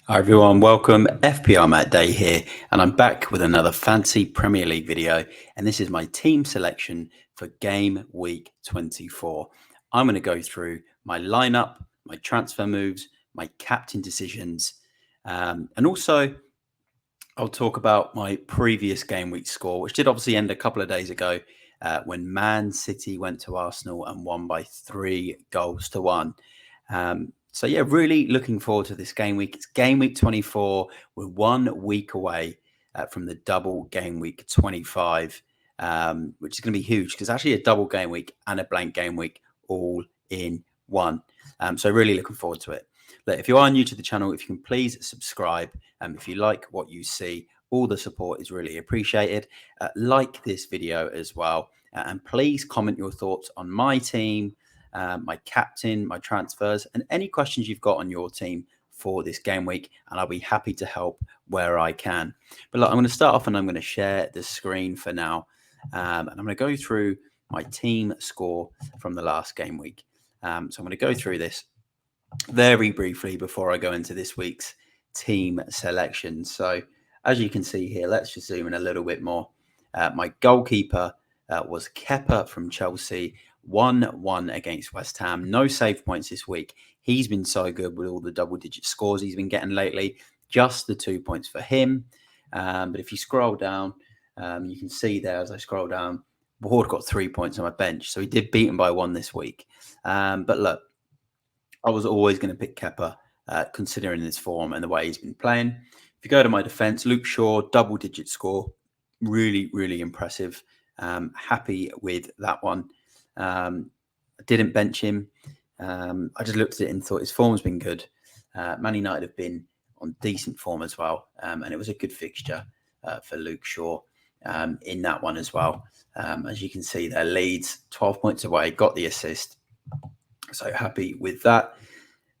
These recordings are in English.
Hi everyone, welcome. FPLMattDay here, and I'm back with another fancy Premier League video. And this is my team selection for game week 24. I'm going to go through my lineup, my transfer moves, my captain decisions, and also I'll talk about my previous game week score, which did obviously end a couple of days ago when Man City went to Arsenal and won by 3-1. So yeah, really looking forward to this game week. It's game week 24. We're 1 week away from the double game week 25, which is going to be huge because actually a double game week and a blank game week all in one. So really looking forward to it. Look, if you are new to the channel, if you can please subscribe. If you like what you see, all the support is really appreciated. Like this video as well. And please comment your thoughts on my team, my captain, my transfers, and any questions you've got on your team for this game week, and I'll be happy to help where I can. But look, I'm going to start off and I'm going to share the screen for now, and I'm going to go through my team score from the last game week. So I'm going to go through this very briefly before I go into this week's team selection. So as you can see here, let's just zoom in a little bit more. My goalkeeper was Kepa from Chelsea. 1-1 against West Ham. No save points this week. He's been so good with all the double-digit scores he's been getting lately. Just the 2 points for him. But if you scroll down, you can see there as I scroll down, Ward got 3 points on my bench. So he did beat him by 1 this week. But look, I was always going to pick Kepa, considering his form and the way he's been playing. If you go to my defence, Luke Shaw, double-digit score. Really, really impressive. Happy with that one. I didn't bench him. I just looked at it and thought his form's been good. Man United have been on decent form as well. And it was a good fixture for Luke Shaw in that one as well. As you can see there, Leeds 12 points away, got the assist. So happy with that.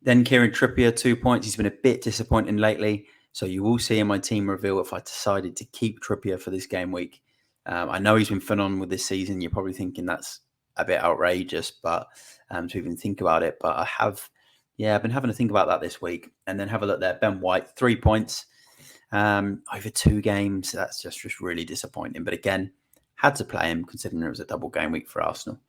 Then Kieran Trippier, 2 points. He's been a bit disappointing lately. So you will see in my team reveal if I decided to keep Trippier for this game week. I know he's been phenomenal this season. You're probably thinking that's a bit outrageous, but to even think about it. But I've been having to think about that this week. And then have a look there. Ben White, 3 points over 2 games. That's just really disappointing. But again, had to play him considering it was a double game week for Arsenal.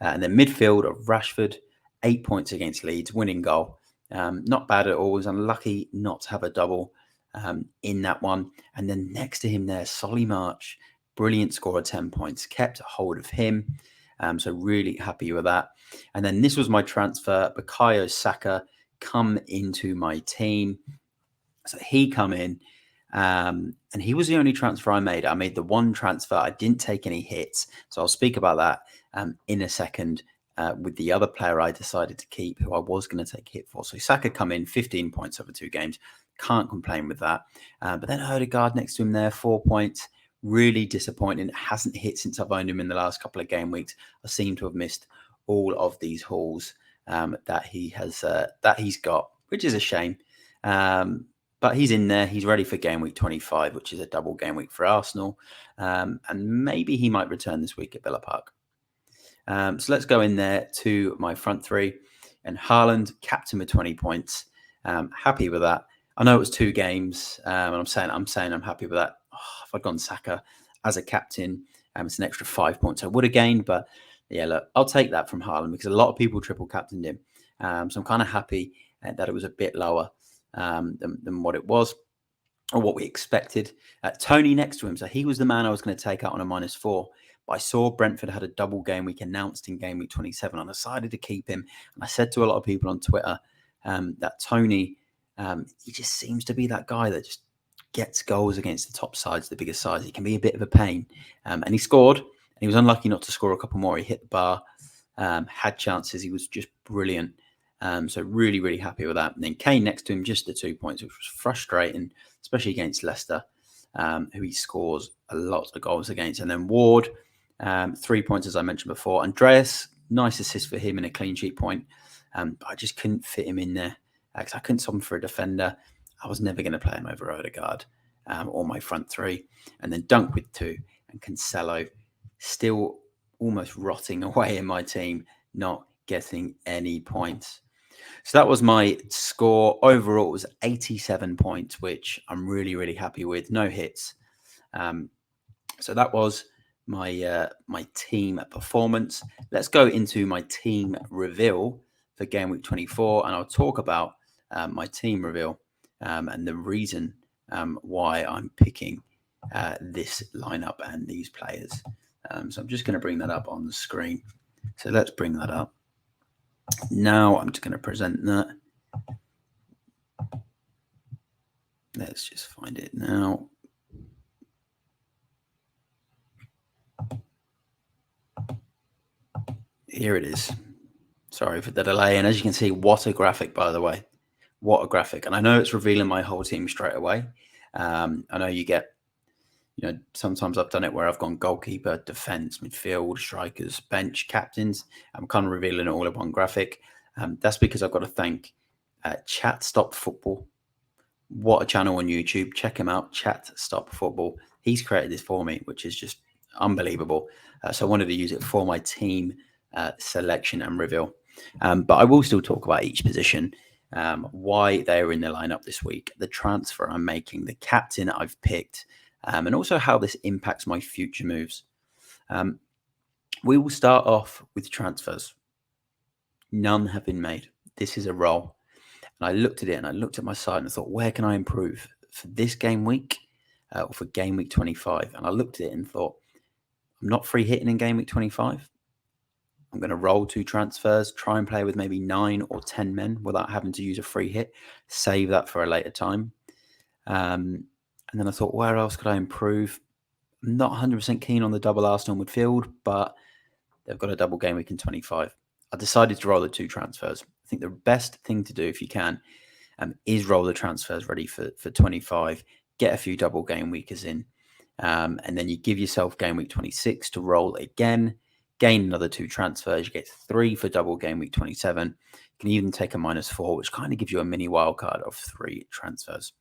And then midfield of Rashford, 8 points against Leeds, winning goal. Not bad at all. Was unlucky not to have a double in that one. And then next to him there, Solly March, brilliant score of 10 points. Kept a hold of him. So really happy with that. And then this was my transfer. Bukayo Saka come into my team. So he come in. And he was the only transfer I made. I made the one transfer. I didn't take any hits. So I'll speak about that in a second with the other player I decided to keep, who I was going to take hit for. So Saka come in, 15 points over 2 games. Can't complain with that. But then Odegaard next to him there, 4 points. Really disappointing. Hasn't hit since I've owned him in the last couple of game weeks. I seem to have missed all of these hauls that he's got, which is a shame. But he's in there. He's ready for game week 25, which is a double game week for Arsenal. And maybe he might return this week at Villa Park. So let's go in there to my front three. And Haaland, captain with 20 points. Happy with that. I know it was 2 games, and I'm saying I'm happy with that. Oh, if I'd gone Saka as a captain, it's an extra 5 points I would have gained. But yeah, look, I'll take that from Haaland because a lot of people triple captained him. So I'm kind of happy that it was a bit lower than what it was or what we expected. Tony next to him. So he was the man I was going to take out on a -4. But I saw Brentford had a double game week announced in game week 27. I decided to keep him. And I said to a lot of people on Twitter that Tony, he just seems to be that guy that just gets goals against the top sides, the biggest sides. He can be a bit of a pain. And he scored. And he was unlucky not to score a couple more. He hit the bar, had chances. He was just brilliant. So really, really happy with that. And then Kane next to him, just the 2 points, which was frustrating, especially against Leicester, who he scores a lot of goals against. And then Ward, 3 points, as I mentioned before. Andreas, nice assist for him and a clean sheet point. But I just couldn't fit him in there because I couldn't stop him for a defender. I was never going to play him over Odegaard or my front three. And then Dunk with 2 and Cancelo still almost rotting away in my team, not getting any points. So that was my score. Overall, it was 87 points, which I'm really, really happy with. No hits. So that was my team performance. Let's go into my team reveal for game week 24, and I'll talk about my team reveal and the reason why I'm picking this lineup and these players. So I'm just going to bring that up on the screen. So let's bring that up. Now I'm just going to present that. Let's just find it now. Here it is. Sorry for the delay. And as you can see, what a graphic, by the way. What a graphic. And I know it's revealing my whole team straight away. I know you get, sometimes I've done it where I've gone goalkeeper, defense, midfield, strikers, bench, captains. I'm kind of revealing it all in one graphic. That's because I've got to thank Chat Stop Football. What a channel on YouTube. Check him out, Chat Stop Football. He's created this for me, which is just unbelievable. So I wanted to use it for my team selection and reveal. But I will still talk about each position, why they are in the lineup this week, the transfer I'm making, the captain I've picked, and also how this impacts my future moves. We will start off with transfers. None have been made. This is a roll. And I looked at it and I looked at my side and I thought, where can I improve for this game week or for game week 25? And I looked at it and thought, I'm not free hitting in game week 25. I'm going to roll 2 transfers, try and play with maybe 9 or 10 men without having to use a free hit, save that for a later time. And then I thought, where else could I improve? I'm not 100% keen on the double Arsenal midfield, but they've got a double game week in 25. I decided to roll the 2 transfers. I think the best thing to do, if you can, is roll the transfers ready for 25, get a few double game weekers in, and then you give yourself game week 26 to roll again, gain another 2 transfers, you get 3 for double game week 27. You can even take a -4, which kind of gives you a mini wildcard of 3 transfers.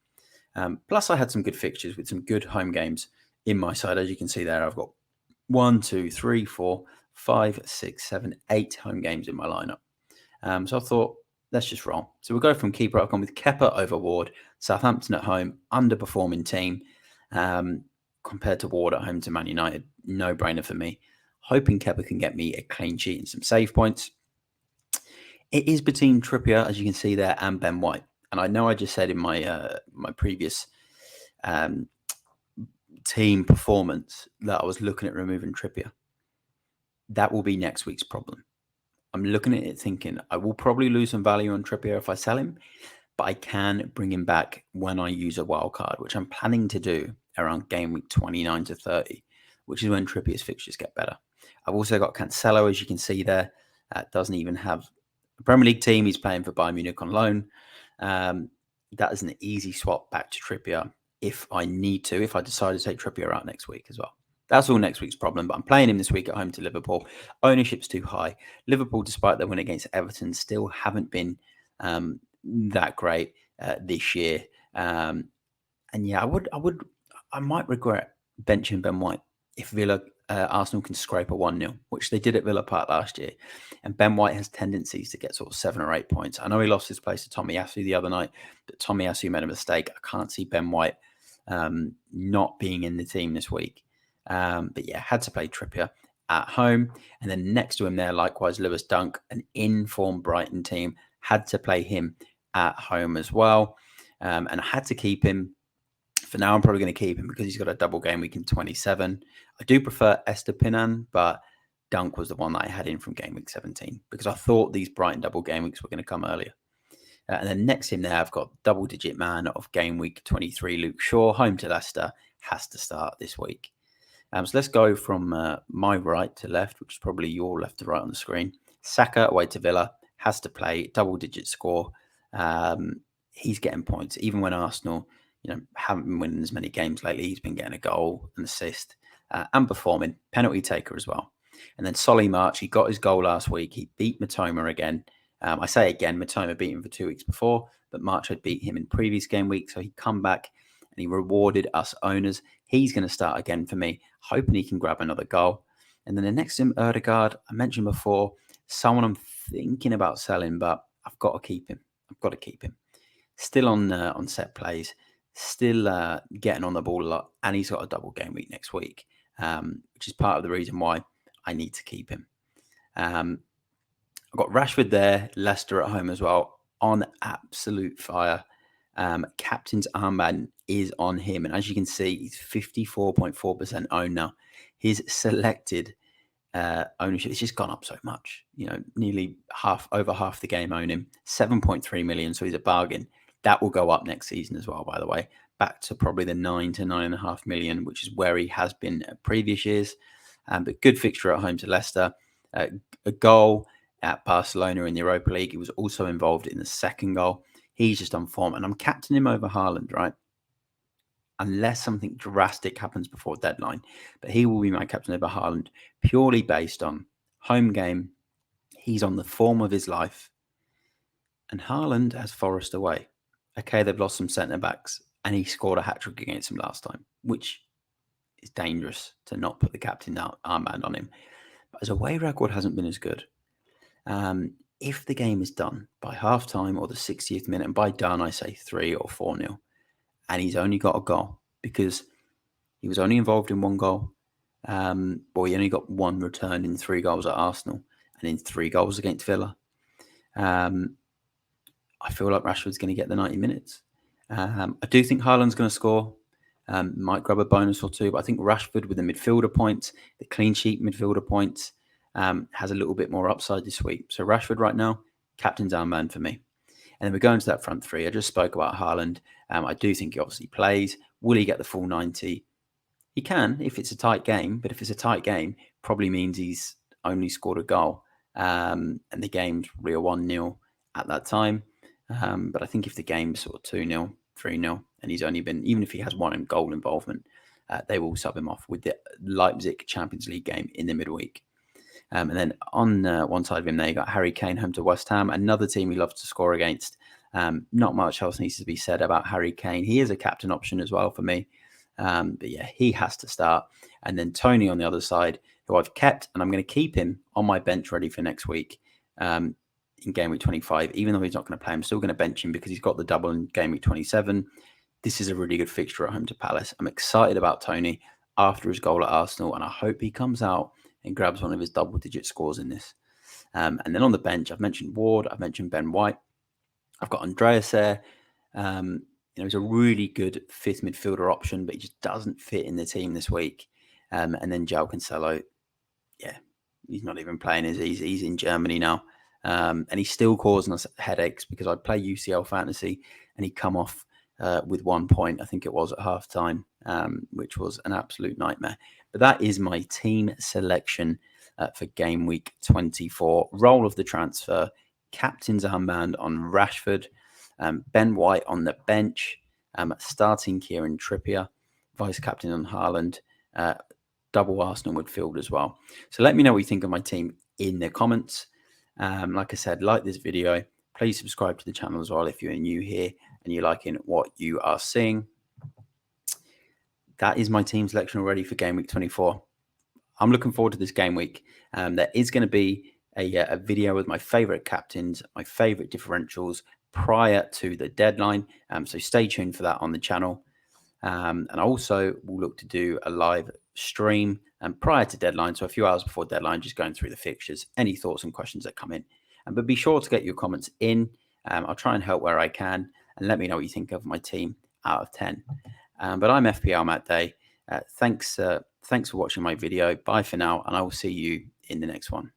Plus, I had some good fixtures with some good home games in my side. As you can see there, I've got 1, 2, 3, 4, 5, 6, 7, 8 home games in my lineup. So I thought, let's just roll. So we'll go from keeper. I've gone with Kepa over Ward. Southampton at home, underperforming team compared to Ward at home to Man United. No brainer for me. Hoping Kepa can get me a clean sheet and some save points. It is between Trippier, as you can see there, and Ben White. And I know I just said in my my previous team performance that I was looking at removing Trippier. That will be next week's problem. I'm looking at it thinking I will probably lose some value on Trippier if I sell him, but I can bring him back when I use a wild card, which I'm planning to do around game week 29 to 30, which is when Trippier's fixtures get better. I've also got Cancelo, as you can see there. Doesn't even have a Premier League team. He's playing for Bayern Munich on loan. That is an easy swap back to Trippier if I need to, if I decide to take Trippier out next week as well. That's all next week's problem, but I'm playing him this week at home to Liverpool. Ownership's too high. Liverpool, despite their win against Everton, still haven't been that great this year. And yeah, I might regret benching Ben White if Arsenal can scrape a 1-0, which they did at Villa Park last year. And Ben White has tendencies to get sort of 7 or 8 points. I know he lost his place to Tomiyasu the other night, but Tomiyasu made a mistake. I can't see Ben White not being in the team this week. But yeah, had to play Trippier at home. And then next to him there, likewise, Lewis Dunk, an in-form Brighton team, had to play him at home as well. And I had to keep him. For now, I'm probably going to keep him because he's got a double game week in 27. I do prefer Estupiñán, but Dunk was the one that I had in from game week 17 because I thought these Brighton double game weeks were going to come earlier. And then next to him there, I've got double-digit man of game week 23, Luke Shaw, home to Leicester, has to start this week. So let's go from my right to left, which is probably your left to right on the screen. Saka away to Villa, has to play, double-digit score. He's getting points. Even when Arsenal haven't been winning as many games lately, he's been getting a goal, an assist, and performing. Penalty taker as well. And then Solly March, he got his goal last week. He beat Matoma again. I say again, Matoma beat him for 2 weeks before, but March had beat him in previous game week. So he come back and he rewarded us owners. He's going to start again for me, hoping he can grab another goal. And then the next to him, Erdegaard, I mentioned before, someone I'm thinking about selling, but I've got to keep him. I've got to keep him. Still on set plays, still getting on the ball a lot, and he's got a double game week next week, which is part of the reason why I need to keep him. I've got Rashford there, Leicester at home as well, on absolute fire. Captain's armband is on him, and as you can see, he's 54.4% owned now. His selected ownership, it's just gone up so much. Nearly over half the game own him. 7.3 million, so he's a bargain. That will go up next season as well, by the way, back to probably the 9 to 9.5 million, which is where he has been at previous years. But good fixture at home to Leicester. A goal at Barcelona in the Europa League. He was also involved in the second goal. He's just on form, and I'm captaining him over Haaland, right? Unless something drastic happens before deadline. But he will be my captain over Haaland purely based on home game. He's on the form of his life. And Haaland has Forest away. Okay, they've lost some centre-backs, and he scored a hat-trick against them last time, which is dangerous to not put the captain armband on him. But his away record hasn't been as good. If the game is done by half-time or the 60th minute, and by done I say 3 or 4-0, and he's only got a goal because he was only involved in one goal. He only got one return in 3 goals at Arsenal and in 3 goals against Villa. I feel like Rashford's going to get the 90 minutes. I do think Haaland's going to score. Might grab a bonus or 2, but I think Rashford with the midfielder points, the clean sheet midfielder points, has a little bit more upside this week. So Rashford right now, captain's armband for me. And then we're going to that front 3. I just spoke about Haaland. I do think he obviously plays. Will he get the full 90? He can if it's a tight game, but if it's a tight game, probably means he's only scored a goal. And the game's real 1-0 at that time. But I think if the game's sort of 2-0, 3-0, and he's only been, even if he has one goal involvement, they will sub him off with the Leipzig Champions League game in the midweek. And then on one side of him there, you got Harry Kane home to West Ham, another team he loves to score against. Not much else needs to be said about Harry Kane. He is a captain option as well for me. But yeah, he has to start. And then Tony on the other side, who I've kept, and I'm going to keep him on my bench ready for next week in Game Week 25. Even though he's not going to play, I'm still going to bench him because he's got the double in Game Week 27. This is a really good fixture at home to Palace. I'm excited about Tony after his goal at Arsenal, and I hope he comes out and grabs one of his double-digit scores in this. And then on the bench, I've mentioned Ward, I've mentioned Ben White, I've got Andreas there. He's a really good 5th midfielder option, but he just doesn't fit in the team this week. And then João Cancelo, yeah, he's not even playing. He's in Germany now. And he's still causing us headaches because I play UCL Fantasy and he'd come off with 1 point, I think it was at half-time, which was an absolute nightmare. But that is my team selection for Game Week 24. Role of the transfer, captain's armband on Rashford, Ben White on the bench, starting Kieran Trippier, vice-captain on Haaland, double Arsenal midfield as well. So let me know what you think of my team in the comments. Like I said, like this video. Please subscribe to the channel as well if you're new here and you're liking what you are seeing. That is my team selection already for Game Week 24. I'm looking forward to this game week. There is going to be a video with my favourite captains, my favourite differentials prior to the deadline. So stay tuned for that on the channel. And I also will look to do a live stream prior to deadline. So a few hours before deadline, just going through the fixtures, any thoughts and questions that come in. But be sure to get your comments in. I'll try and help where I can. And let me know what you think of my team out of 10. But I'm FPLMattDay. Thanks for watching my video. Bye for now, and I will see you in the next one.